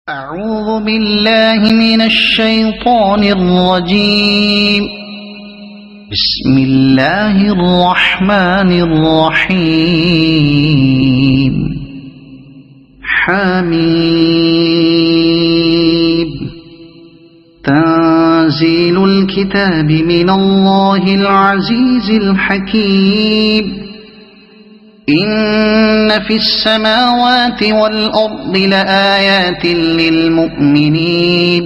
أعوذ بالله من الشيطان الرجيم. بسم الله الرحمن الرحيم. حميم. تنزيل الكتاب من الله العزيز الحكيم. إن في السماوات والأرض لآيات للمؤمنين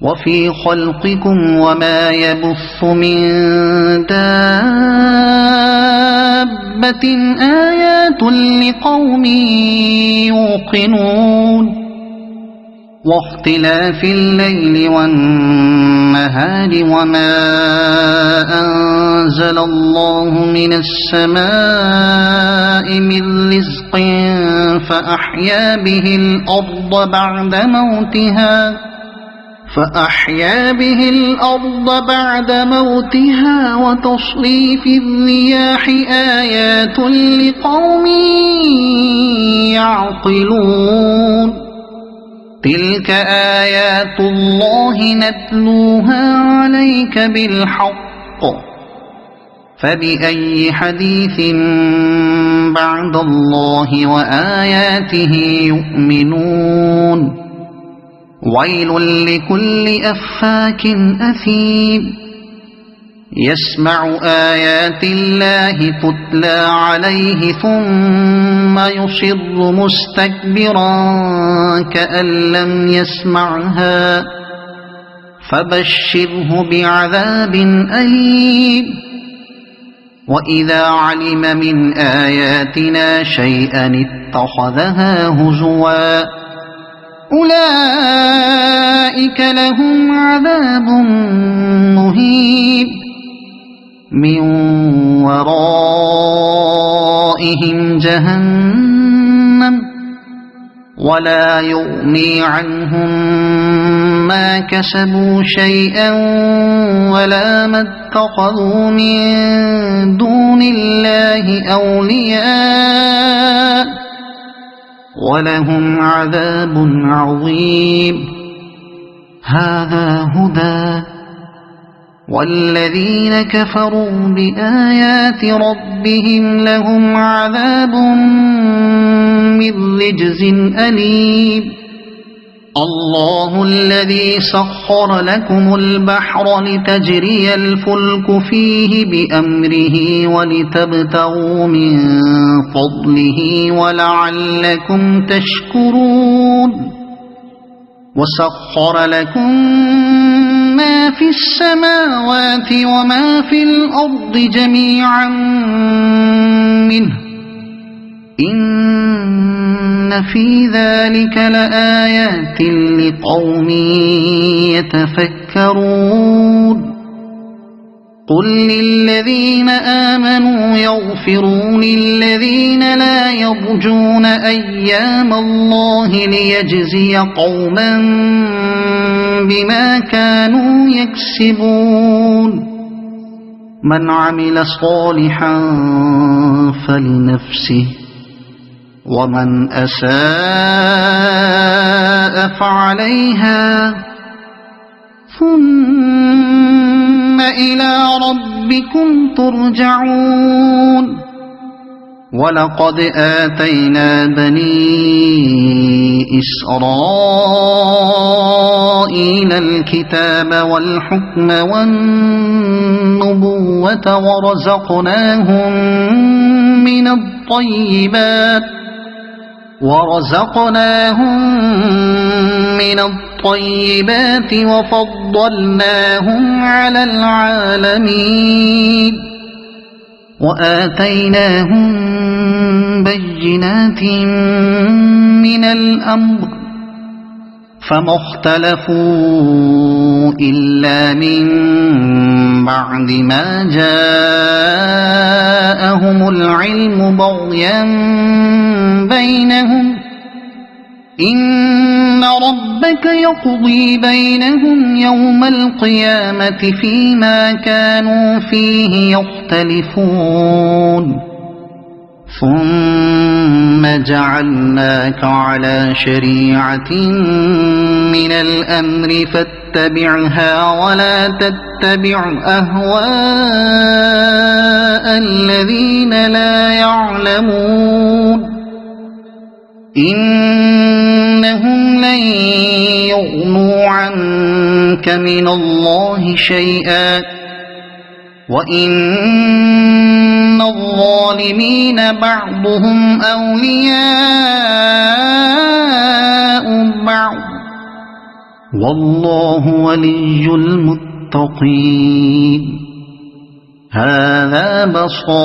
وفي خلقكم وما يبث من دابة آيات لقوم يوقنون واختلاف الليل والنهار وما أنزل الله من السماء من رزق فأحيا به الأرض بعد موتها وتصريف الرياح آيات لقوم يعقلون. تلك آيات الله نتلوها عليك بالحق فبأي حديث بعد الله وآياته يؤمنون. ويل لكل أفاك أثيم يسمع آيات الله تتلى عليه ثم يصر مستكبرا كأن لم يسمعها فبشره بعذاب أليم. وإذا علم من آياتنا شيئا اتخذها هزوا أولئك لهم عذاب مهين من ورائهم جهنم ولا يغني عنهم ما كسبوا شيئا ولا ما اتخذوا من دون الله أولياء ولهم عذاب عظيم. هذا هدى والذين كفروا بآيات ربهم لهم عذاب من رجز أليم. الله الذي سخر لكم البحر لتجري الفلك فيه بأمره ولتبتغوا من فضله ولعلكم تشكرون. وسخر لكم ما في السماوات وما في الأرض جميعا منه إن في ذلك لآيات لقوم يتفكرون. قل للذين آمنوا يغفروا للذين لا يرجون أيام الله ليجزي قوما بما كانوا يكسبون. من عمل صالحا فلنفسه ومن أساء فعليها ثم إلى ربكم ترجعون. ولقد آتينا بني إسرائيل الكتاب والحكم والنبوة ورزقناهم من الطيبات وفضلناهم على العالمين وآتيناهم بينات من الأمر فما اختلفوا إلا من بعد ما جاءهم العلم بغيا بينهم إن ربك يقضي بينهم يوم القيامة فيما كانوا فيه يختلفون. ثم جعلناك على شريعة من الأمر فاتبعها ولا تتبع أهواء الذين لا يعلمون إنهم لن يغنوا عنك من الله شيئا وإن الظالمين بعضهم أولياء بعض والله ولي المتقين هذا بصائر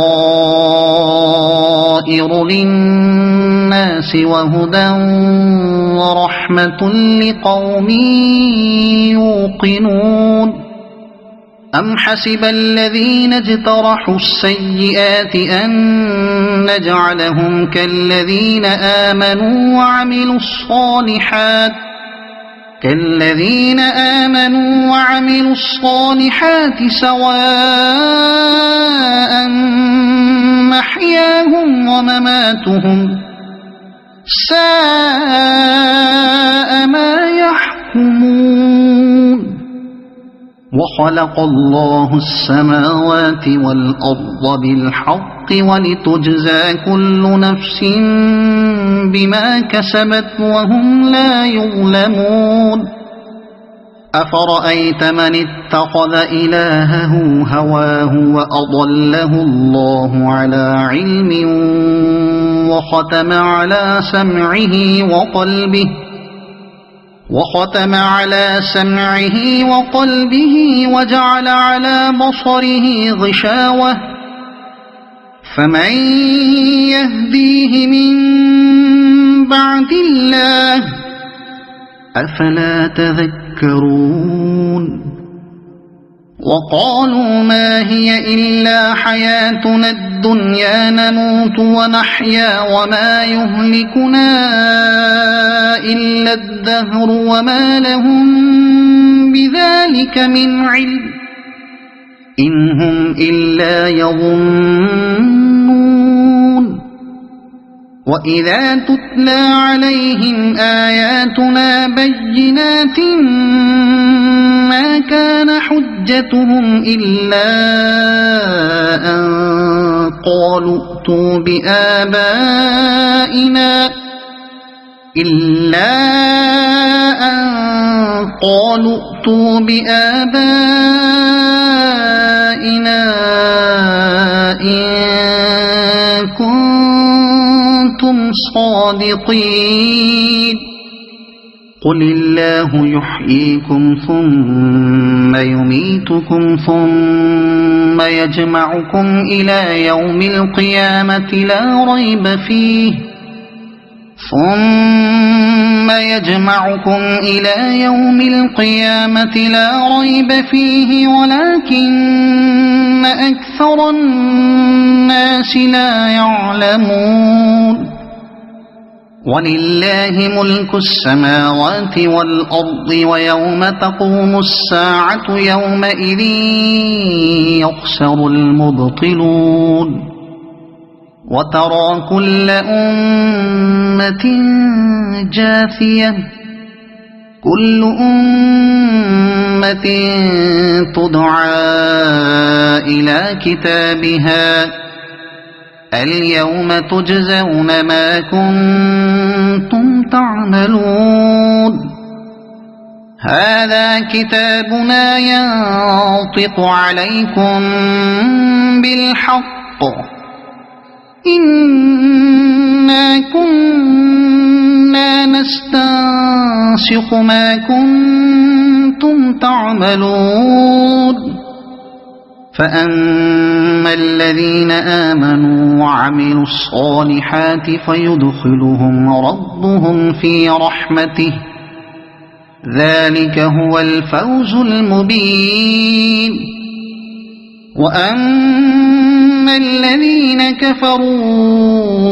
للناس وهدى ورحمة لقوم يوقنون أم حسب الذين اجترحوا السيئات أن نجعلهم كالذين آمنوا وعملوا الصالحات سواء محياهم ومماتهم ساء ما يحكمون وخلق الله السماوات والأرض بالحق ولتجزى كل نفس بما كسبت وهم لا يظلمون أفرأيت من اتخذ إلهه هواه وأضله الله على علم وختم على سمعه وقلبه وجعل على بصره غشاوة فمن يهديه من بعد الله أفلا تذكرون وقالوا ما هي إلا حياتنا الدنيا نموت ونحيا وما يهلكنا إلا الدهر وما لهم بذلك من علم إن هم إلا يظنون وإذا تتلى عليهم آياتنا بينات ما كان حجتهم إلا أن قالوا ائتوا بآبائنا إن كنتم صادقين قل الله يحييكم ثم يميتكم ثم يجمعكم إلى يوم القيامة لا ريب فيه ولكن أكثر الناس لا يعلمون ولله ملك السماوات والأرض ويوم تقوم الساعة يومئذ يخسر المبطلون وترى كل أمة جاثية كل أمة تدعى إلى كتابها اليوم تجزون ما كنتم تعملون هذا كتابنا ينطق عليكم بالحق إنا كنا نستنسخ ما كنتم تعملون فأما الذين آمنوا وعملوا الصالحات فيدخلهم ربهم في رحمته ذلك هو الفوز المبين وأما الذين كفروا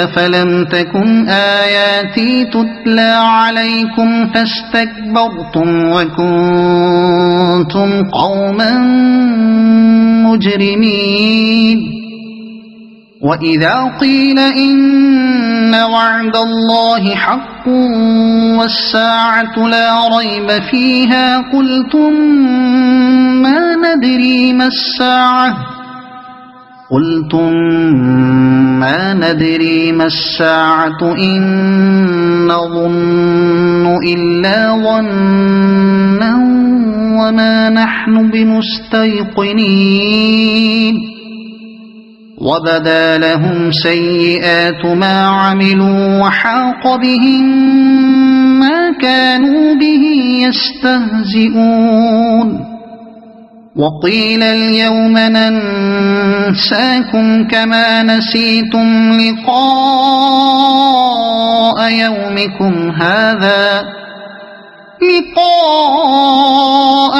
أفلم تكن آياتي تتلى عليكم فاستكبرتم وكنتم قوما مجرمين وإذا قيل إن وعد الله حق والساعة لا ريب فيها قلتم ما ندري ما الساعة إن نظن إلا ظنا وما نحن بمستيقنين وبدا لهم سيئات ما عملوا وحاق بهم ما كانوا به يستهزئون وقيل اليوم ننساكم كما نسيتم لقاء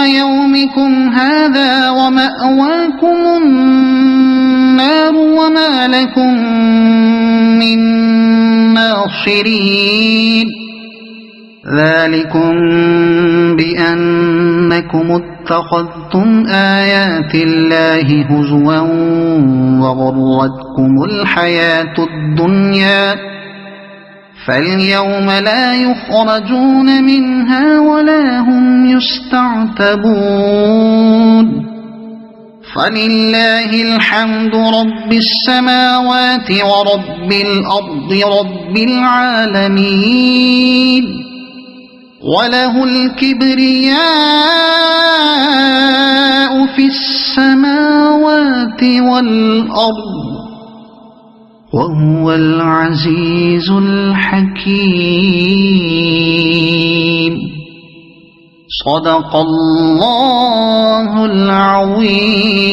يومكم هذا ومأواكم النار وما لكم من ناصرين ذلكم بأنكم اتخذتم آيات الله هزوا وغرتكم الحياة الدنيا فاليوم لا يخرجون منها ولا هم يستعتبون فلله الحمد رب السماوات ورب الأرض رب العالمين وله الكبرياء في السماوات والأرض وهو العزيز الحكيم صدق الله العظيم.